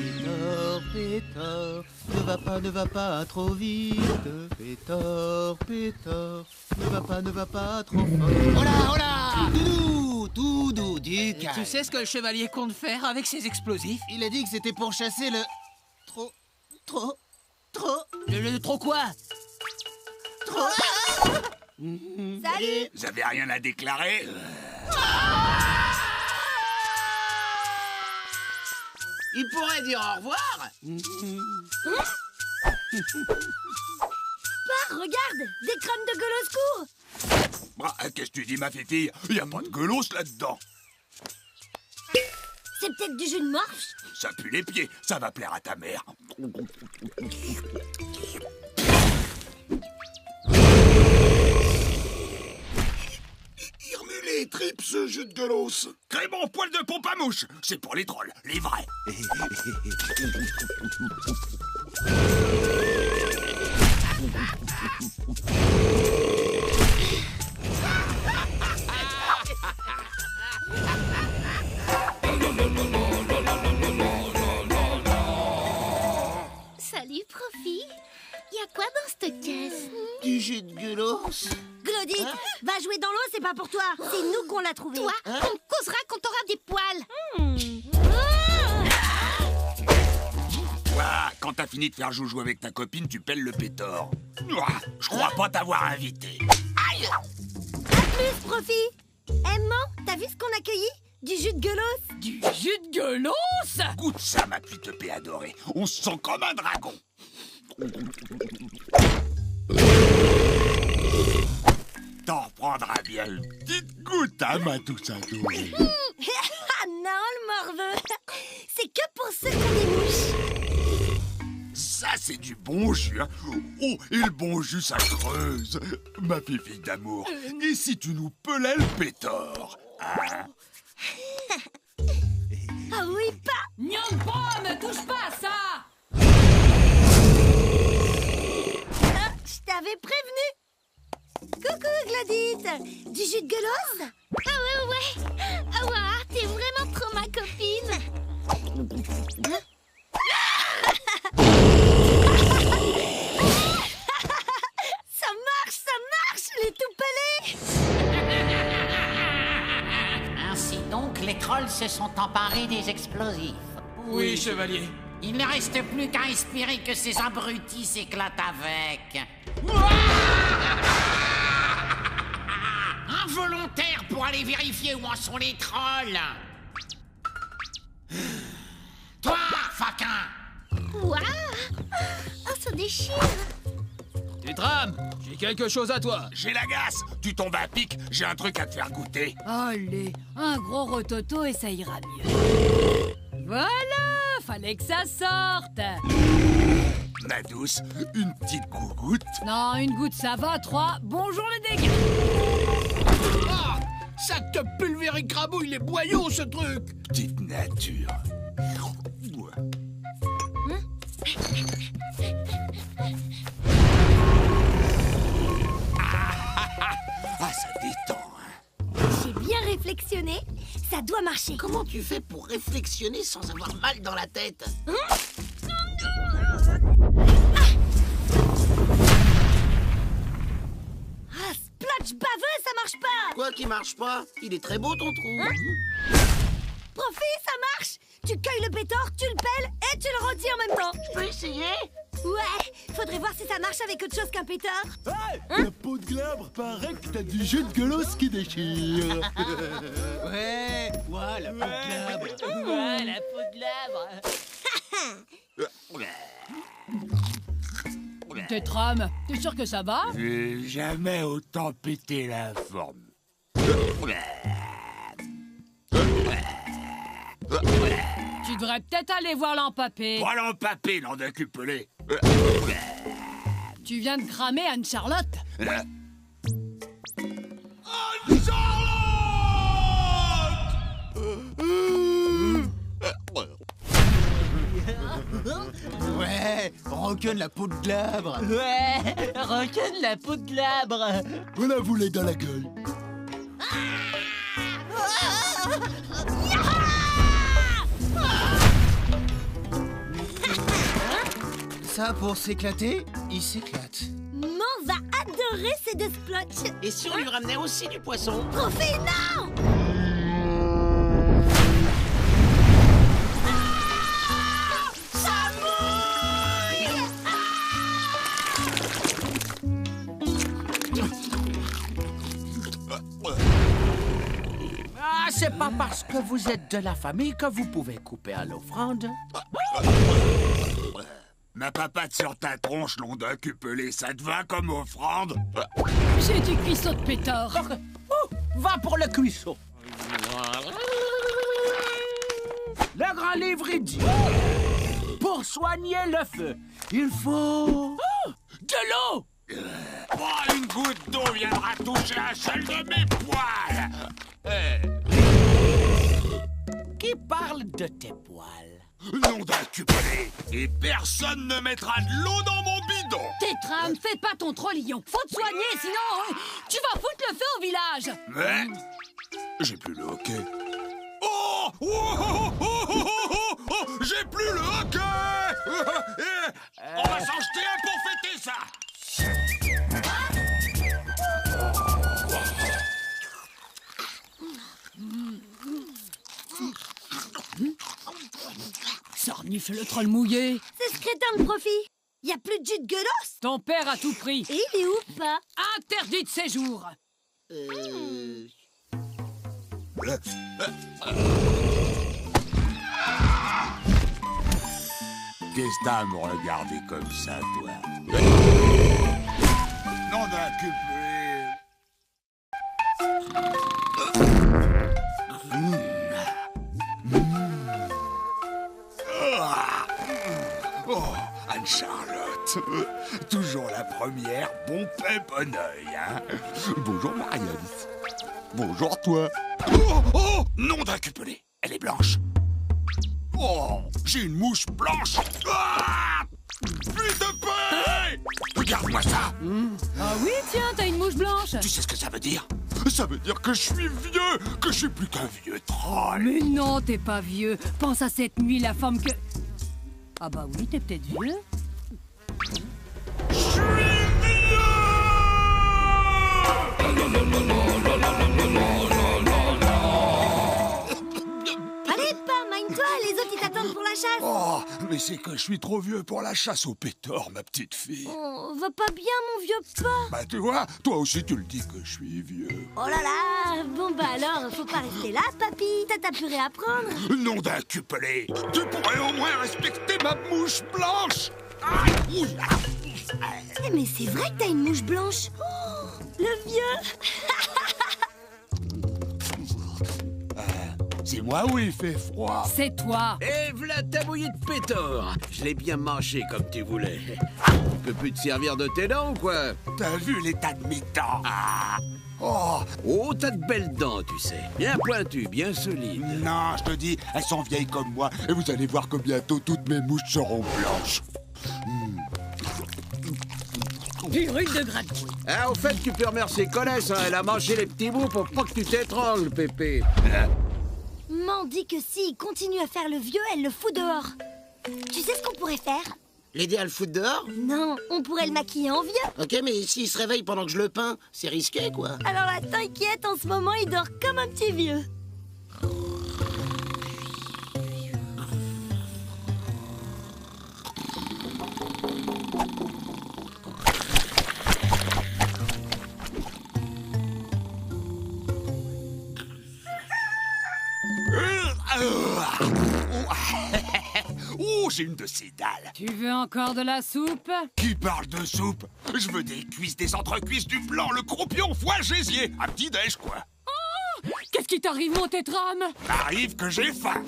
Pétor, Pétor, ne va pas trop vite. Pétor, Pétor, ne va pas trop fort. Oh là, tout doux, du calme. Tu sais ce que le chevalier compte faire avec ses explosifs? Il a dit que c'était pour chasser le... Trop... Le trop quoi? Salut! Vous avez rien à déclarer? Il pourrait dire au revoir. Regarde! Des crânes de gueulos courent! Bah, qu'est-ce que tu dis, ma fille? Y a pas de gueulos là-dedans. C'est peut-être du jus de morche? Ça pue les pieds, ça va plaire à ta mère. Il remue les tripes, ce jus de gueulos. Crémon, poil de pompe à mouche. C'est pour les trolls, les vrais. Salut, Profi! Y'a quoi dans cette caisse? Du jus de gueulos. Glody, va jouer dans l'eau, c'est pas pour toi. C'est nous qu'on l'a trouvé. Toi, on causera quand t'auras des poils. Ouah, quand t'as fini de faire joujou avec ta copine, tu pèles le pétor. Ouah, je crois pas t'avoir invité. Aïe! À plus, Profi! Maman, t'as vu ce qu'on a cueilli? Du jus de gueulos. Du jus de gueulos? Goûte ça, ma petite paix adorée. On se sent comme un dragon. T'en reprendras bien une petite goutte, hein, ma douce adorée. Ah non, le morveux! C'est que pour ceux qui ont des mouches. Ça, c'est du bon jus, hein. Oh, et le bon jus, ça creuse. Ma fille d'amour. Et si tu nous pelais le pétor, hein? Ah oui, pas! Nyampa, ne touche pas à ça! Ah, je t'avais prévenu! Coucou, Gladys! Du jus de gueulos? Ah ouais! Ah ouais, t'es vraiment trop ma copine! Ça marche! Je l'ai tout pelé! Ainsi donc, les trolls se sont emparés des explosifs. Oui, chevalier. Il ne reste plus qu'à espérer que ces abrutis s'éclatent avec. Involontaire pour aller vérifier où en sont les trolls. Toi, faquin! Waouh! Oh, ça déchire! Tétram, j'ai quelque chose à toi. J'ai la gasse. Tu tombes à pic, j'ai un truc à te faire goûter. Allez, un gros rototo et ça ira mieux. Voilà, fallait que ça sorte. Ma douce, une petite gougoute. Non, une goutte ça va, 3, bonjour les dégâts. Ah, ça te pulvérise crabouille les boyaux, ce truc. Petite nature. Ah, ça détend, hein. J'ai bien réflexionné, ça doit marcher. Comment tu fais pour réflexionner sans avoir mal dans la tête? Ah, splotch baveux, ça marche pas! Quoi qui marche pas? Il est très beau ton trou. Profi, ça marche! Tu cueilles le pétor, tu le pelles et tu le rôtis en même temps. Je peux essayer? Ouais, faudrait voir si ça marche avec autre chose qu'un pétor. La peau de glabre, paraît que t'as du jus de gueulos qui déchire. Ouais, la peau de glabre. Ouais, la peau de glabre. Tétram, t'es sûr que ça va? J'ai jamais autant pété la forme. Tu devrais peut-être aller voir l'empapé. Voilà l'empapé, l'en décupelé. Tu viens de cramer Anne-Charlotte. Ouais, Rocken la peau de glabre. Ouais, Rocken la peau de glabre. On la voulait dans la gueule. ça pour s'éclater, il s'éclate. Maman va adorer ces deux splotches. Et si on lui ramenait aussi du poisson? Profit, non! Ah, c'est pas parce que vous êtes de la famille que vous pouvez couper à l'offrande. Ma papate sur ta tronche, l'on d'un cupelé, ça te va comme offrande? J'ai du cuisseau de pétard. Oh, va pour le cuisseau. Le grand livre, il dit... Pour soigner le feu, il faut... Oh, de l'eau! Oh, une goutte d'eau viendra toucher un seul de mes poils. Qui parle de tes poils? Nom d'un cupelé. Et personne ne mettra de l'eau dans mon bidon. Tétram, fais pas ton trollillon. Faut te soigner, sinon tu vas foutre le feu au village. Mais... j'ai plus le hockey. Oh, oh, oh, oh, oh, oh, oh, oh, j'ai plus le hockey. On va s'en jeter un pour fêter ça. Ça renifle le troll mouillé. C'est ce crétin de Profit. Y a plus de jus de gueulos. Ton père a tout pris. Et il est où, pas? Interdit de séjour. Qu'est-ce que t'as à me regarder comme ça, toi? Non d'un cupelé. Oh, Anne-Charlotte, toujours la première, bon pain, bon oeil, hein? Bonjour, Marianne. Bonjour, toi. Oh, oh, nom d'un cupelé, elle est blanche. Oh, j'ai une mouche blanche. Ah, plus de paix. Regarde-moi ça. Ah oui, tiens, t'as une mouche blanche. Tu sais ce que ça veut dire? Ça veut dire que je suis vieux, que je suis plus qu'un vieux troll. Mais non, t'es pas vieux. Pense à cette nuit, la femme que... Ah bah oui, t'es peut-être vieux. Je suis vieux. Allez, pas, mine-toi, les autres ils t'attendent pour la chasse. Oh, mais c'est que je suis trop vieux pour la chasse au pétard, ma petite fille. Oh, va pas bien, mon vieux pas. Bah tu vois, toi aussi tu le dis que je suis vieux. Oh là là. Bon bah alors, faut pas rester là, papy. T'as ta purée à prendre. Nom d'un cupelé, tu pourrais au moins respecter ma mouche blanche. Ah, ouh, ah, Eh, mais c'est vrai que t'as une mouche blanche. Oh, le vieux. c'est moi ou il fait froid? C'est toi. Et v'là ta bouillie de pétard. Je l'ai bien mangé comme tu voulais. Tu peux plus te servir de tes dents ou quoi? T'as vu l'état de mes dents? Ah. Oh, Oh, t'as de belles dents, tu sais. Bien pointues, bien solides. non, je te dis, elles sont vieilles comme moi, et vous allez voir que bientôt toutes mes mouches seront blanches. Purée de gratouille. Ah, au fait, tu peux remercier Colès, hein. Elle a mangé les petits bouts pour pas que tu t'étrangles, Pépé. Maman dit que s'il continue à faire le vieux, elle le fout dehors. Tu sais ce qu'on pourrait faire? L'aider à le foutre dehors? Non, on pourrait le maquiller en vieux. Ok, mais s'il se réveille pendant que je le peins, c'est risqué, quoi. Alors là, t'inquiète, en ce moment, il dort comme un petit vieux. Oh, j'ai une de ces dalles. Tu veux encore de la soupe? Qui parle de soupe? Je veux des cuisses, des entrecuisses, du blanc, le croupion, foie gésier. Un petit déj, quoi. Qu'est-ce qui t'arrive, mon tétram? Arrive que j'ai faim.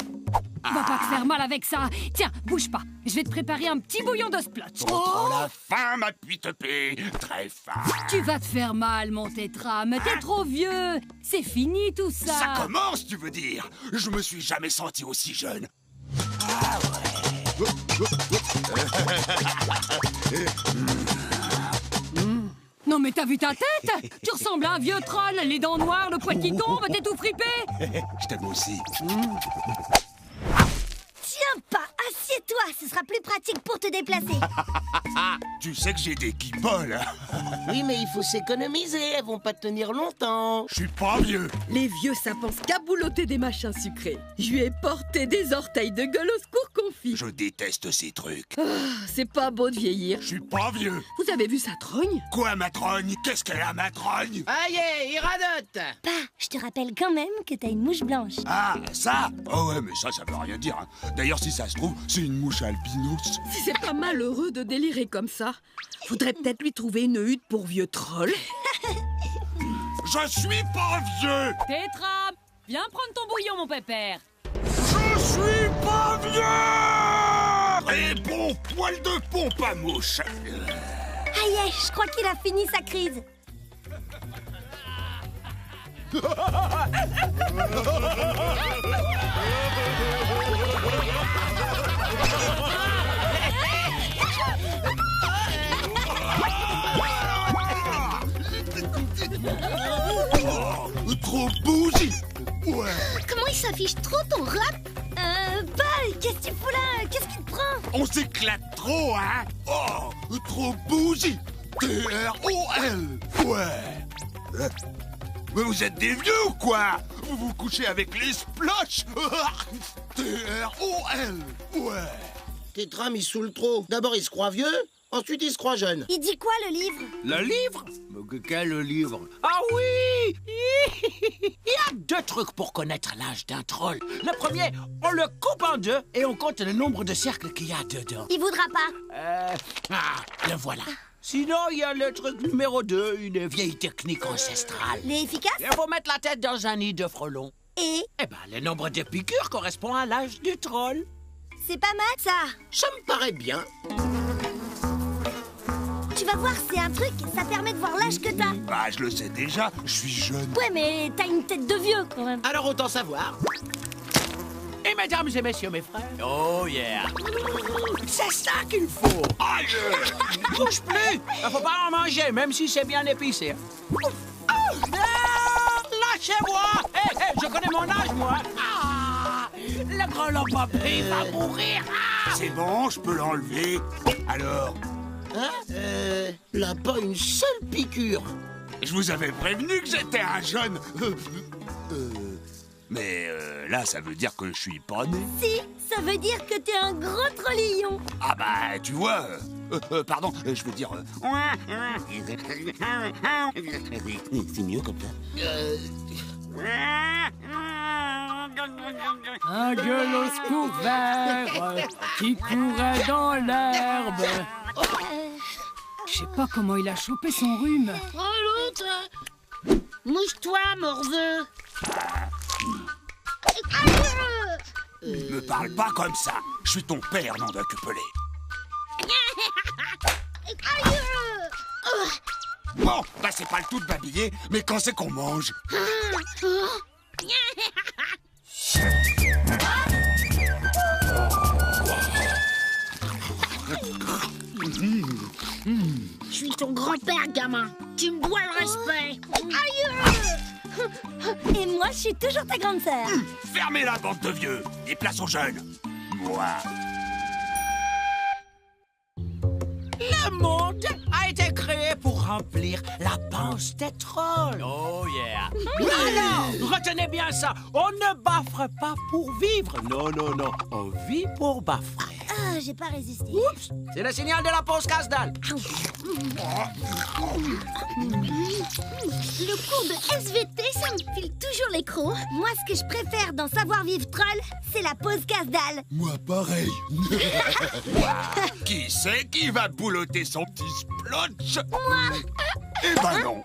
Va pas te faire mal avec ça. Tiens, bouge pas. Je vais te préparer un petit bouillon de splotch. Trop la faim, ma petite paix. Très faim. Tu vas te faire mal, mon tétram. T'es trop vieux. C'est fini tout ça. Ça commence, tu veux dire? Je me suis jamais senti aussi jeune. Ah ouais. Non mais t'as vu ta tête? Tu ressembles à un vieux troll, les dents noires, le poil qui tombe, t'es tout fripé. Je t'aime aussi. Tiens pas, assieds Assieds-toi, ce sera plus pratique pour te déplacer. Tu sais que j'ai des guibolles. Oui, mais il faut s'économiser, elles vont pas tenir longtemps. Je suis pas vieux. Les vieux, ça pense qu'à boulotter des machins sucrés. Je lui ai porté des orteils de gueule au secours confit. Je déteste ces trucs. C'est pas beau de vieillir. Je suis pas vieux. Vous avez vu sa trogne? Quoi, ma trogne? Qu'est-ce qu'elle a, ma trogne? Aïe, il radote. Pa, je te rappelle quand même que t'as une mouche blanche. Ah, ça? Oh ouais, mais ça veut rien dire. Hein. D'ailleurs, si ça se trouve, c'est une mouche albinos. Si c'est pas malheureux de délirer comme ça, faudrait peut-être lui trouver une hutte pour vieux troll. Je suis pas vieux! Tétra, viens prendre ton bouillon, mon pépère. Je suis pas vieux! Et bon poil de pompe à mouche. Aïe, je crois qu'il a fini sa crise. Trop bougie! Ouais! Comment il s'affiche trop ton rap? Pa, qu'est-ce que tu fous là? Qu'est-ce qui te prend? On s'éclate trop, hein? Oh! Trop bougie! T-R-O-L! Ouais! Mais vous êtes des vieux ou quoi? Vous vous couchez avec les sploches? T-R-O-L! Ouais! Tétra il saoule trop. D'abord, il se croit vieux, ensuite, il se croit jeune. Il dit quoi, le livre? Le livre? Mais quel livre? Ah oui! Il y a 2 trucs pour connaître l'âge d'un troll. Le premier, on le coupe en 2 et on compte le nombre de cercles qu'il y a dedans. Il voudra pas. Le voilà. Sinon, il y a le truc numéro 2, une vieille technique ancestrale. Il est efficace? Il faut mettre la tête dans un nid de frelons. Et? Eh ben, le nombre de piqûres correspond à l'âge du troll. C'est pas mal, ça. Ça me paraît bien. Tu vas voir, c'est un truc, ça permet de voir l'âge que t'as. Bah, je le sais déjà, je suis jeune. Ouais, mais t'as une tête de vieux, quand même. Alors, autant savoir. Et mesdames et messieurs, mes frères. Oh yeah! C'est ça qu'il faut! Aïe! Bouge plus! Faut pas en manger, même si c'est bien épicé. Lâchez-moi! Hé, je connais mon âge, moi! Le grand lopopé va mourir! C'est bon, je peux l'enlever. Alors, Hein? Là, pas une seule piqûre. je vous avais prévenu que j'étais un jeune. Mais là, ça veut dire que je suis pas né. Si, ça veut dire que t'es un gros trollillon. Ah bah, tu vois... pardon, je veux dire... C'est mieux comme ça. Un gueule au secours vert qui courait dans l'herbe. Je sais pas comment il a chopé son rhume. Oh, l'autre! Mouche-toi, morveux! Me parle pas comme ça. Je suis ton père, nom d'un pelé. Bon, bah c'est pas le tout de babiller, mais quand c'est qu'on mange? Je suis ton grand-père, gamin. Tu me dois le respect. Et moi, je suis toujours ta grande sœur. Fermez la bande de vieux et place aux jeunes. Moi. Le monde a été créé pour remplir la panse des trolls. Oh yeah! Alors, retenez bien ça. On ne baffre pas pour vivre. Non, non, non. On vit pour baffrer. Ah, j'ai pas résisté. Oups! C'est le signal de la pause casse-dalle. Le cours de SVT, ça me file toujours les crocs. Moi, ce que je préfère dans Savoir-vivre Troll, c'est la pause casse-dalle. Moi, pareil. Qui c'est qui va boulotter son petit splotch? Moi. Eh ben non.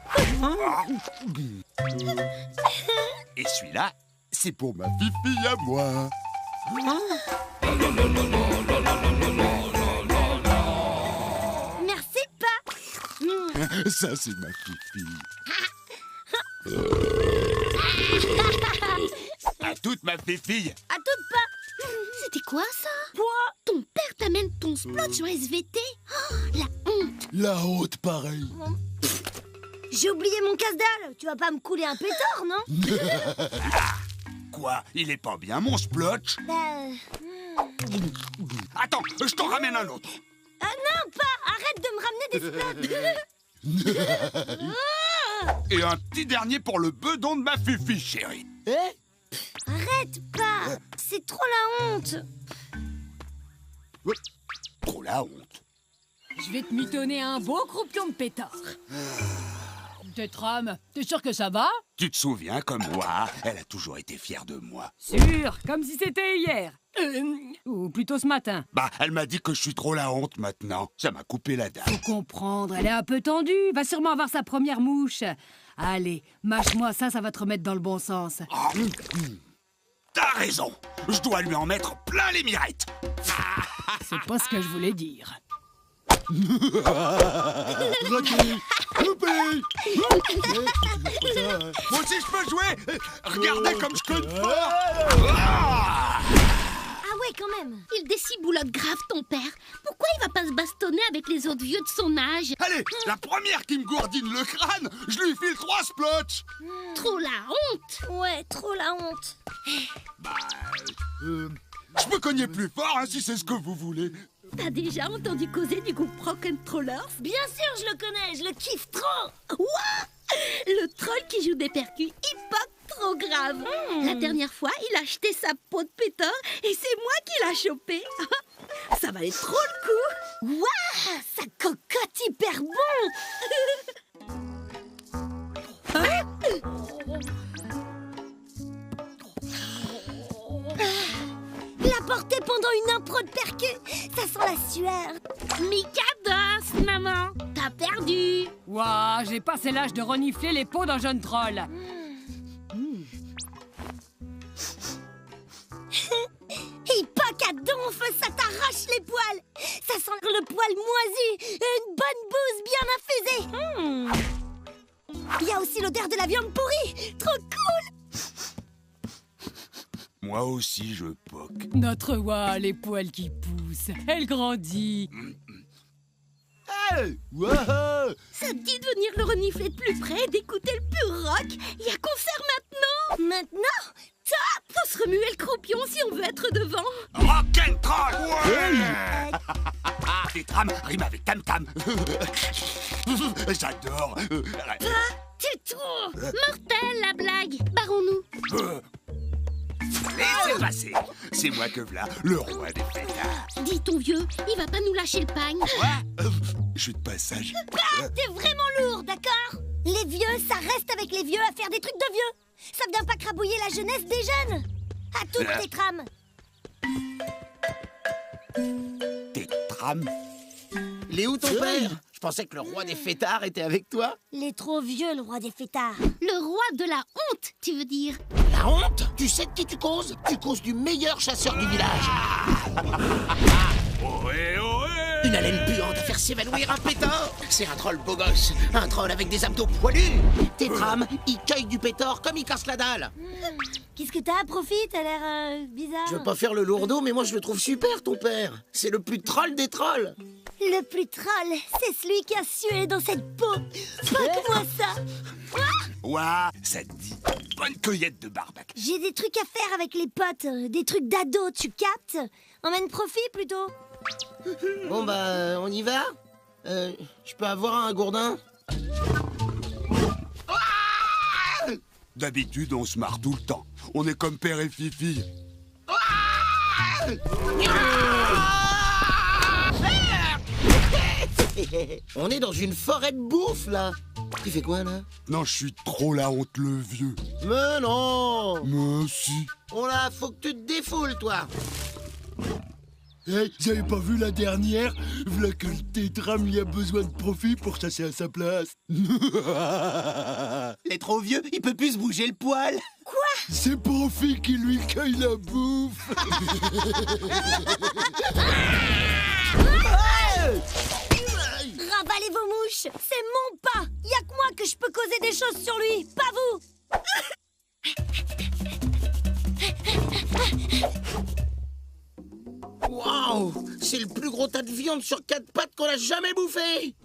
Et celui-là, c'est pour ma fifi à moi. Merci, pas. Ça, c'est ma fifi. À toute ma fifi. À toute pas. C'était quoi, ça? Quoi? Ton père t'amène ton splotch en SVT? Oh, la honte. La haute, pareil. J'ai oublié mon casse-dalle. Tu vas pas me couler un pétard, non? Quoi? Il est pas bien, mon splotch? Attends, je t'en ramène un autre. Non, pas. Arrête de me ramener des splods. Et un petit dernier pour le bedon de ma fifi, chérie. Arrête pas. C'est trop la honte. Trop la honte. Je vais te mitonner un beau croupion de pétard. Tétram, t'es sûr que ça va? Tu te souviens, comme moi, elle a toujours été fière de moi. Sûr, comme si c'était hier. Ou plutôt ce matin. Bah, elle m'a dit que je suis trop la honte maintenant. Ça m'a coupé la dalle. Faut comprendre, elle est un peu tendue. Va sûrement avoir sa première mouche. Allez, mâche-moi ça, ça va te remettre dans le bon sens. T'as raison. Je dois lui en mettre plein les mirettes. C'est pas ce que je voulais dire. Moi aussi je peux jouer. Regardez comme je conne fort. Ah ouais, quand même. Il déciboulotte grave ton père. Pourquoi il va pas se bastonner avec les autres vieux de son âge? Allez, la première qui me gourdine le crâne, je lui file 3 splotch. Trop la honte. Ouais, trop la honte. Je peux cogner plus fort, hein, si c'est ce que vous voulez. T'as déjà entendu causer du groupe Rock'n'Trollers? Bien sûr, je le connais, je le kiffe trop. Ouah! Le troll qui joue des percus hip-hop trop grave. La dernière fois, il a acheté sa peau de pétard et c'est moi qui l'a chopé. Ça valait trop le coup. Ouah, ça cocotte hyper bon. Il a porté pendant une impro de percu. Ça sent la sueur. Mikados, maman, t'as perdu. Ouah, j'ai passé l'âge de renifler les peaux d'un jeune troll. Hippoc à donf, ça t'arrache les poils. Ça sent le poil moisi et une bonne bouse bien infusée. Il y a aussi l'odeur de la viande pourrie. Trop cool. Moi aussi je poque. Notre Ouah, les poils qui poussent. Elle grandit. Hey, wow. Ça te dit de venir le renifler de plus près et d'écouter le pur rock? Il y a concert maintenant. Maintenant? Top! Faut se remuer le croupion si on veut être devant. Rock'n'Troll, ouais. Tétram rime avec tam-tam. J'adore. Tais-toi! Mortel la blague. Barrons-nous. Laissez passer. C'est moi que v'là, le roi des pétards. Dis ton vieux, il va pas nous lâcher le pagne. Je suis de passage. T'es vraiment lourd, d'accord? Les vieux, ça reste avec les vieux à faire des trucs de vieux. Ça vient pas crabouiller la jeunesse des jeunes. À toutes tes trames. Tétram. Il est où ton père? Je pensais que le roi des fêtards était avec toi. Il est trop vieux, le roi des fêtards. Le roi de la honte, tu veux dire? La honte? Tu sais de qui tu causes? Tu causes du meilleur chasseur du village. Ohé, ohé. Une haleine puante à faire s'évanouir un pétard. C'est un troll beau gosse. Un troll avec des abdos poilus. Tétram, il cueille du pétard comme il casse la dalle. Qu'est-ce que t'as, Profit? T'as l'air bizarre. Je veux pas faire le lourdeau, mais moi je le trouve super, ton père. C'est le plus troll des trolls. Le plus troll, c'est celui qui a sué dans cette peau. Fuck-moi ça. Ouah, ça te dit. Bonne cueillette de barbac. J'ai des trucs à faire avec les potes. Des trucs d'ado, tu captes? Emmène Profit, plutôt. Bon bah, on y va? Je peux avoir un gourdin? D'habitude, on se marre tout le temps. On est comme père et Fifi. On est dans une forêt de bouffe, là. Tu fais quoi, là? Non, je suis trop la honte, le vieux. Mais non! Mais si. On là, faut que tu te défoules, toi. Hey, j'avais pas vu la dernière? V'là que le Tétram y a besoin de Profit pour chasser à sa place. Il est trop vieux, il peut plus se bouger le poil. Quoi? C'est Profit qui lui cueille la bouffe. Ravalez vos mouches. C'est mon pas. Y'a que moi que je peux causer des choses sur lui, pas vous. Waouh! C'est le plus gros tas de viande sur 4 pattes qu'on a jamais bouffé!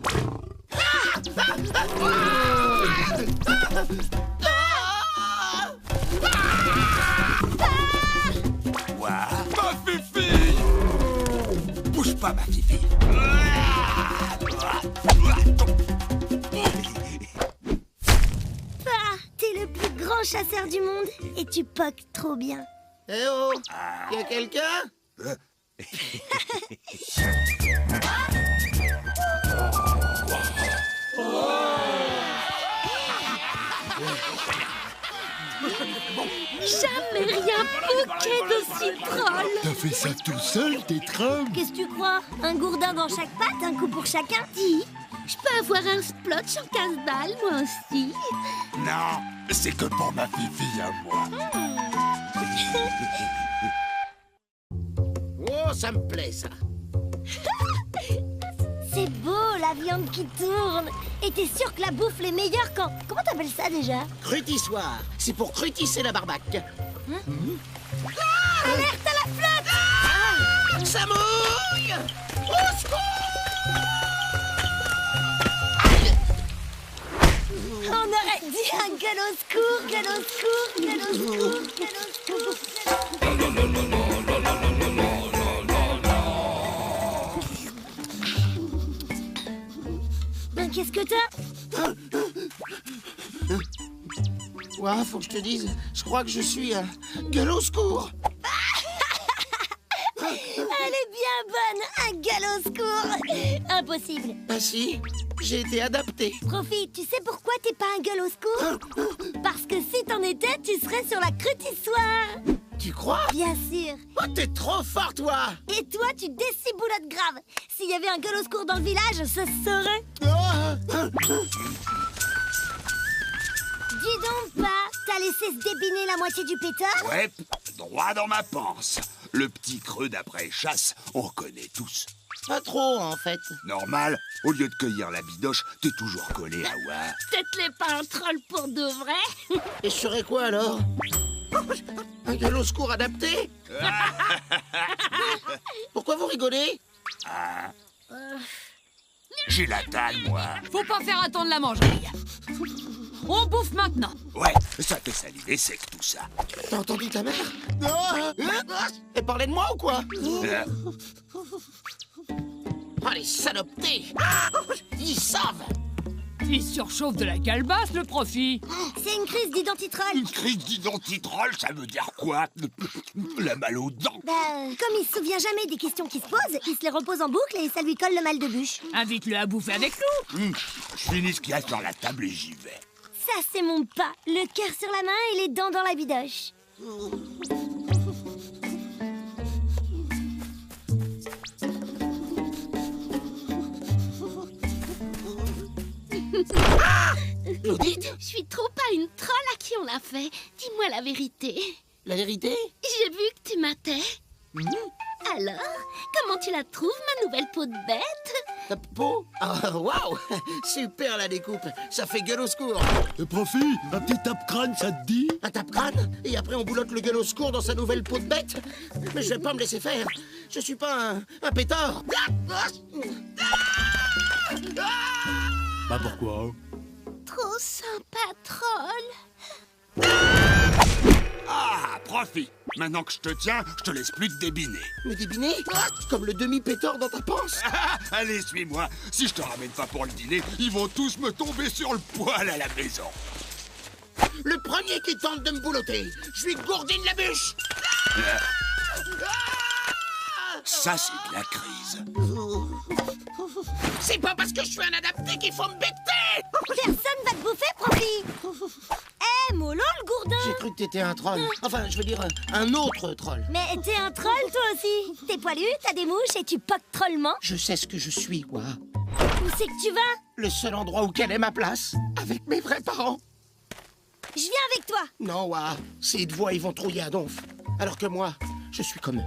Ouah, ma Fifi. pas, ma fifi. Ah, t'es le plus grand chasseur du monde et tu poques trop bien. Eh oh, y a quelqu'un? Jamais rien poqué d'aussi troll. T'as fait ça tout seul, Tétram? Qu'est-ce que tu crois? Un gourdin dans chaque patte, un coup pour chacun? Dis, je peux avoir un splotch en casse-dalle, moi aussi. Non, c'est que pour ma fifi à moi. Oh, ça me plaît, ça. C'est beau, la viande qui tourne. Et t'es sûr que la bouffe est meilleure quand... Comment t'appelles ça déjà? Crutissoir, c'est pour crutisser la barbaque. Alerte à la flotte! Ça mouille! Au secours! On aurait dit un gueule au secours, gueule au secours, gueule au secours, gueule au secours. Ben, qu'est-ce que t'as? Ouais, faut que je te dise, je crois que je suis gueule au secours. Elle est bien bonne, un gueule au secours. Impossible. Ah si, j'ai été adapté. Profi, tu sais pourquoi t'es pas un gueule au secours? Parce que si t'en étais, tu serais sur la crutissoire. Tu crois? Bien sûr. Oh, t'es trop fort, toi! Et toi, tu déciboulottes grave. S'il y avait un gueule au secours dans le village, ça se saurait. Dis donc pas, t'as laissé se débiner la moitié du pétard? Ouais, droit dans ma panse. Le petit creux d'après chasse, on connaît tous. Pas trop, en fait. Normal, au lieu de cueillir la bidoche, t'es toujours collé à Wa. Peut-être l'est pas un troll pour de vrai. Et je serais quoi, alors? Un gueule au secours adapté? Pourquoi vous rigolez? J'ai la dalle, moi. Faut pas faire attendre la mangerie. On bouffe maintenant. Ouais, ça fait saliver sec tout ça. T'as entendu ta mère? Elle parlait de moi ou quoi? Oh, les salopetés! Ils savent! Il surchauffe de la calebasse, le Profi. C'est une crise d'identitroll. Une crise d'identitroll, ça veut dire quoi? La mal aux dents. Bah, comme il se souvient jamais des questions qui se posent, il se les repose en boucle et ça lui colle le mal de bûche. Invite-le à bouffer avec nous. Je finis ce qu'il y a sur la table et j'y vais. Ça, c'est mon pas. Le cœur sur la main et les dents dans la bidoche. Claudette? Je suis trop pas une troll à qui on l'a fait. Dis-moi la vérité. La vérité? J'ai vu que tu matais. Alors, comment tu la trouves, ma nouvelle peau de bête? Ta peau? Ah, waouh! Super la découpe. Ça fait gueule au secours. Profi, un petit tape-crâne, ça te dit? Un tape-crâne? Et après on boulotte le gueule au secours dans sa nouvelle peau de bête? Mais je vais pas me laisser faire. Je suis pas un pétard. Bah pourquoi? Trop sympa, troll. Ah, profite. Maintenant que je te tiens, je te laisse plus te débiner. Me débiner? Comme le demi-pétard dans ta panse? Allez, suis-moi. Si je te ramène pas pour le dîner, ils vont tous me tomber sur le poil à la maison. Le premier qui tente de me boulotter, je lui gourdine la bûche. Ça, c'est de la crise. C'est pas parce que je suis un adapté qu'il faut me becter. Personne va te bouffer, Profi. Eh, mollo le gourdin. J'ai cru que t'étais un troll. Enfin, je veux dire un autre troll. Mais t'es un troll, toi aussi. T'es poilu, t'as des mouches et tu poques trollement. Je sais ce que je suis, quoi. Où c'est que tu vas? Le seul endroit où quelle est ma place. Avec mes vrais parents. Je viens avec toi. Non, Wa. Ces deux voix, ils vont trouiller à donf. Alors que moi, je suis comme eux.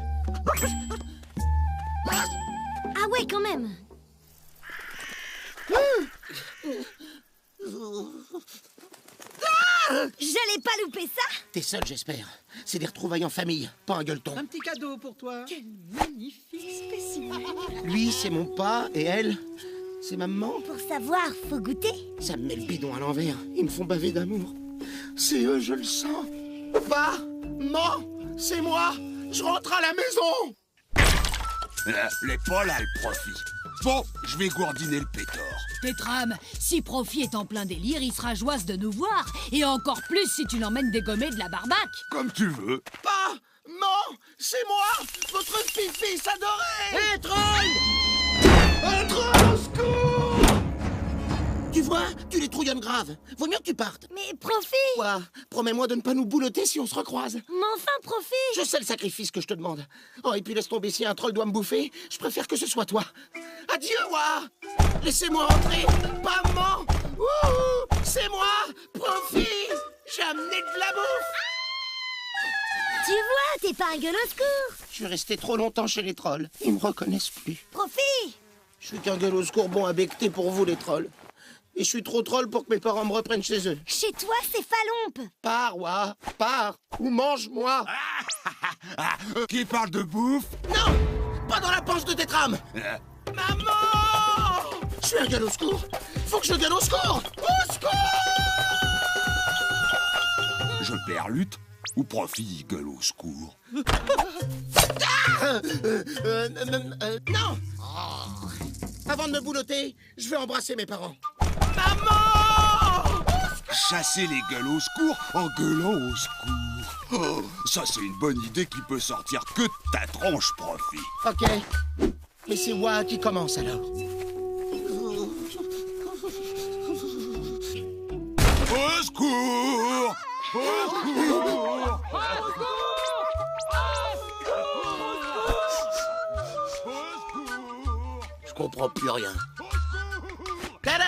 Ah ouais, quand même. J'allais pas louper ça. T'es seul, j'espère. C'est des retrouvailles en famille, pas un gueuleton. Un petit cadeau pour toi. Quel magnifique spécimen. Lui, c'est mon pas, et elle, c'est ma maman. Pour savoir, faut goûter. Ça me met le bidon à l'envers. Ils me font baver d'amour. C'est eux, je le sens. Pas, maman, c'est moi. Je rentre à la maison. Les pas là, le Profi. Bon, je vais gourdiner le Pétor. Tétram, si Profi est en plein délire, il sera joyeux de nous voir. Et encore plus si tu l'emmènes dégommer de la barbaque. Comme tu veux. Pas non, c'est moi, votre fils adoré. Hé, troll! Un troll, au secours! Tu vois, tu les trouillonnes grave. Vaut mieux que tu partes. Mais Profi! Quoi? Promets-moi de ne pas nous boulotter si on se recroise. Mais enfin, Profi! Je sais le sacrifice que je te demande. Oh, et puis laisse tomber, si un troll doit me bouffer, je préfère que ce soit toi. Adieu, Wa! Laissez-moi rentrer! Pas maman! Wouhou! C'est moi, Profi! J'ai amené de la bouffe! Tu vois, t'es pas un gueule au secours! Je suis resté trop longtemps chez les trolls. Ils me reconnaissent plus. Profi! Je suis qu'un gueule au secours bon à becqueter pour vous, les trolls. Et je suis trop troll pour que mes parents me reprennent chez eux. Chez toi, c'est Falompe! Pars, Wa! Pars! Ou mange-moi! Qui parle de bouffe? Non! Pas dans la panse de Tétram! Maman! Je suis un gueule au secours! Faut que je gueule au secours! Au secours! Je perds lutte ou Profi gueule au secours? Non! Avant de me boulotter, je vais embrasser mes parents. Maman! Chasser les gueules au secours en gueulant au secours. Oh, ça, c'est une bonne idée qui peut sortir que de ta tronche, Profi. Ok. Mais c'est Wa qui commence alors. Au secours! Au secours! Je comprends plus rien. Tada!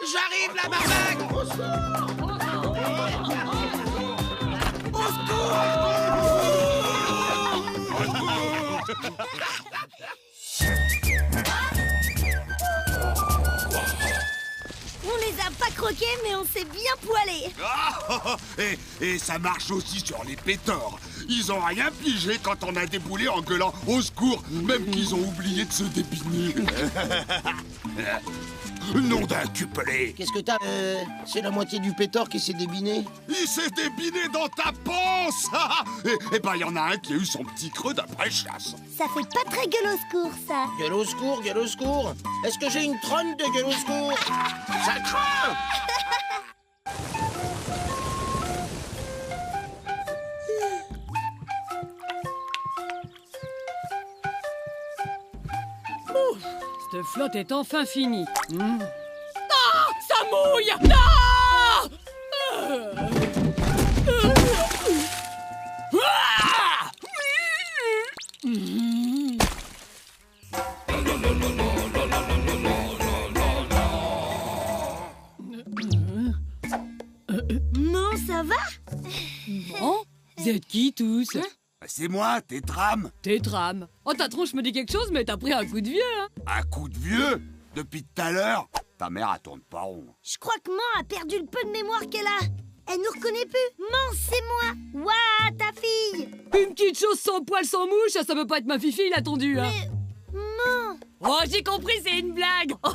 J'arrive, la barbaque! Au secours! Au secours! On les a pas croqués, mais on s'est bien poilés! Et ça marche aussi sur les pétors. Ils ont rien pigé quand on a déboulé en gueulant au secours, même qu'ils ont oublié de se débiner. Nom d'un cuplé. Qu'est-ce que t'as? C'est la moitié du pétor qui s'est débiné. Il s'est débiné dans ta panse. Et ben, il y en a un qui a eu son petit creux d'après-chasse. Ça fait pas très gueule au secours, ça! Gueule au secours, gueule au secours. Est-ce que j'ai une tronne de gueule au secours? Ça craint! Cette flotte est enfin finie. Ah! Ça mouille! Non! Ah! Non, ça va? Bon, vous êtes qui tous? C'est moi, Tétram. Tétram. Oh, ta tronche me dit quelque chose, mais t'as pris un coup de vieux, hein? Un coup de vieux? Depuis tout à l'heure? Ta mère, elle tourne pas rond. Je crois que Man a perdu le peu de mémoire qu'elle a. Elle nous reconnaît plus. Man, c'est moi. Ouah, ta fille. Une petite chose sans poil, sans mouche, ça peut pas être ma fifi, il a tondu, hein? Mais, Man. Oh, j'ai compris, c'est une blague. Oh,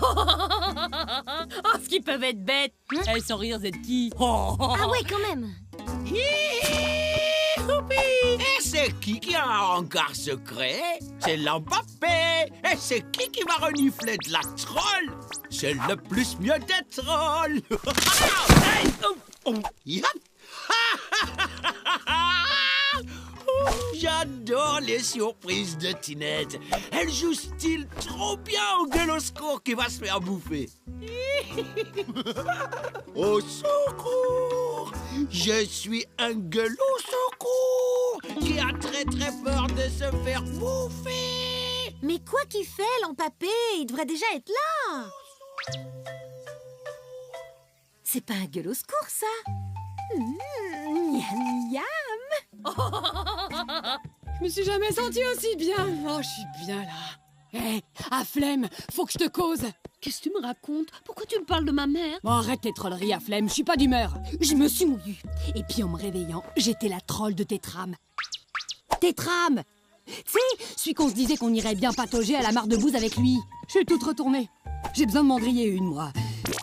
ce qu'ils peuvent être bêtes. Eh, sans rire, vous êtes qui? Ah ouais, quand même. Et c'est qui a un hangar secret? C'est l'Mbappé. Et c'est qui va renifler de la troll? C'est le plus mieux des trolls. Yep. J'adore les surprises de Tinette. Elle joue style trop bien au gueule au secours qui va se faire bouffer. Au secours! Je suis un gueule au secours qui a très peur de se faire bouffer. Mais quoi qu'il fait, l'Empapé? Il devrait déjà être là. C'est pas un gueule au secours, ça? Miam, miam. Je me suis jamais sentie aussi bien. Oh, je suis bien là. Hé, à flemme, faut que je te cause. Qu'est-ce que tu me racontes? Pourquoi tu me parles de ma mère? Bon, arrête tes trolleries à flemme, je suis pas d'humeur. Je me suis mouillue. Et puis en me réveillant, j'étais la troll de Tétram. Tétram! Tu sais, celui qu'on se disait qu'on irait bien patauger à la mare de bouse avec lui. Je suis toute retournée. J'ai besoin de m'en griller une, moi.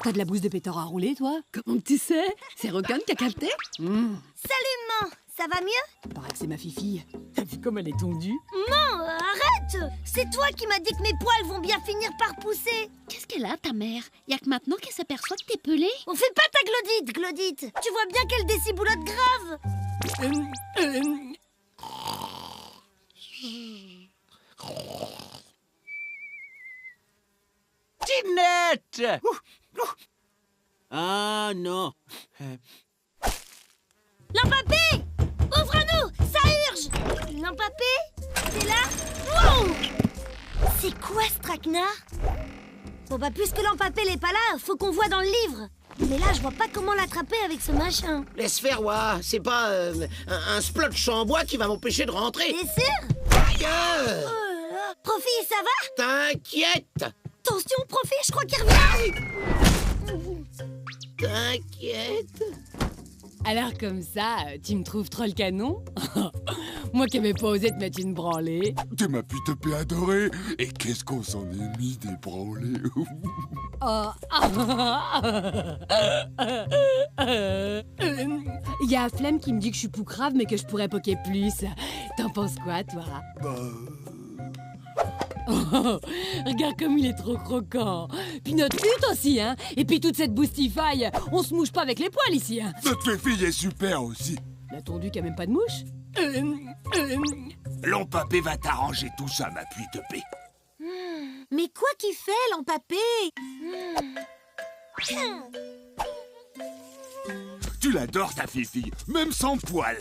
T'as de la bouse de pétor à rouler, toi? Comment tu sais? C'est Rocan qui a capté? Salut, Man. Ça va mieux? Paraît que c'est ma fifille. T'as vu comme elle est tondue? Non, arrête! C'est toi qui m'as dit que mes poils vont bien finir par pousser. Qu'est-ce qu'elle a, ta mère? Y a que maintenant qu'elle s'aperçoit que t'es pelée. On fait pas ta glodite, glodite. Tu vois bien qu'elle déciboulotte grave. Tinette! Ah non. Lampapé! Ouvre-nous! Ça urge! Lampapé? T'es là? Wow! C'est quoi ce traquenard? Bon bah puisque Lampapé n'est pas là, faut qu'on voit dans le livre. Mais là, je vois pas comment l'attraper avec ce machin. Laisse faire, Wa. C'est pas un splotch en bois qui va m'empêcher de rentrer. T'es sûr? Aïe! Profi, ça va? T'inquiète! Attention, Profi, je crois qu'il revient! T'inquiète. Alors comme ça, tu me trouves troll canon? Moi qui avais pas osé te mettre une branlée. T'es ma pute adorée. Et qu'est-ce qu'on s'en est mis des branlées. Oh. Y a Flemme qui me dit que je suis poucrave mais que je pourrais poker plus. T'en penses quoi, toi? Oh, regarde comme il est trop croquant. Puis notre pute aussi, hein. Et puis toute cette boostify, on se mouche pas avec les poils ici, hein. Notre fille est super aussi. La tondue qui a même pas de mouche. Lampapé va t'arranger tout ça, ma pute paix. Mais quoi qu'il fait, Lampapé? Tu l'adores, ta fille, même sans poil.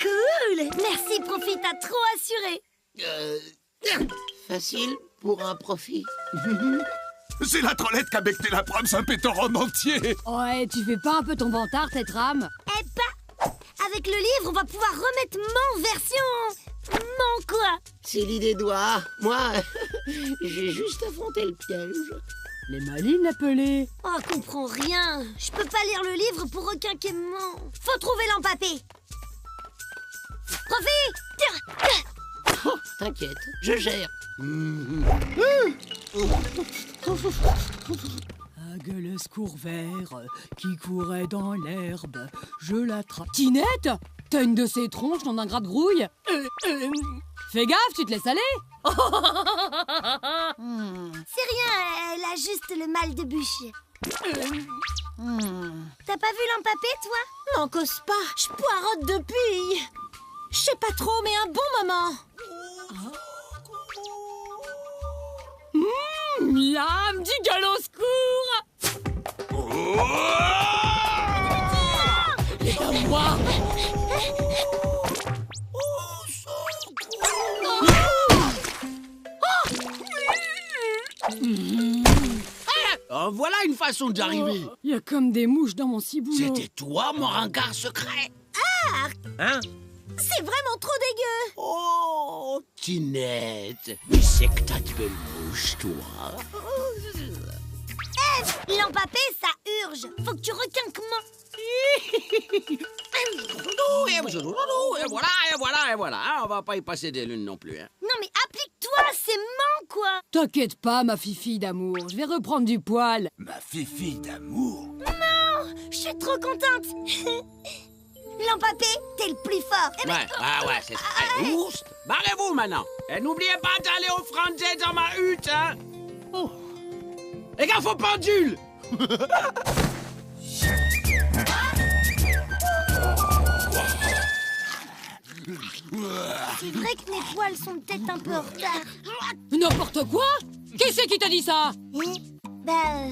Cool! Merci, Profi, t'as trop assuré. Facile pour un profit. C'est la trollette qui a becté la prom Saint-Pétor en entier. Ouais, tu fais pas un peu ton vantard, cette rame? Eh bah, avec le livre, on va pouvoir remettre mon version. Mon quoi? C'est l'idée d'Wa. Moi, j'ai juste affronté le piège. Les malines appelées. Oh, comprends rien. Je peux pas lire le livre pour requinquer mon... Faut trouver Lampapé. Profi, tire. Oh, t'inquiète, je gère. Un gueule court vert qui courait dans l'herbe, je l'attrape. Tinette, t'as une de ces tronches dans un gras de grouille. Fais gaffe, tu te laisses aller. C'est rien, elle a juste le mal de bûche. T'as pas vu Lampapé, toi? N'en cause pas, je poirote depuis... Je sais pas trop, mais un bon moment. Miam, du gueule au secours. Et à moi. Oh, voilà une façon d'y arriver. Il y a comme des mouches dans mon ciboulot. C'était toi, mon ringard secret. Ah! Hein? C'est vraiment trop dégueu. Oh, Tinette, tu sais que t'as de belles mouches, toi. Lampapé, ça urge. Faut que tu requinques Et voilà. Hein, on va pas y passer des lunes non plus. Hein. Non mais applique-toi, c'est mon quoi. T'inquiète pas, ma fifille d'amour, je vais reprendre du poil. Ma fifille d'amour. Non, je suis trop contente. Lampapé, t'es le plus fort. Ouais, c'est ça. Allez, ours, barrez-vous maintenant. Et n'oubliez pas d'aller au Franzé dans ma hutte, hein. Oh. Les gars, faut pendule. C'est vrai que mes poils sont peut-être un peu en retard. N'importe quoi. Qui c'est qui t'a dit ça? Bah...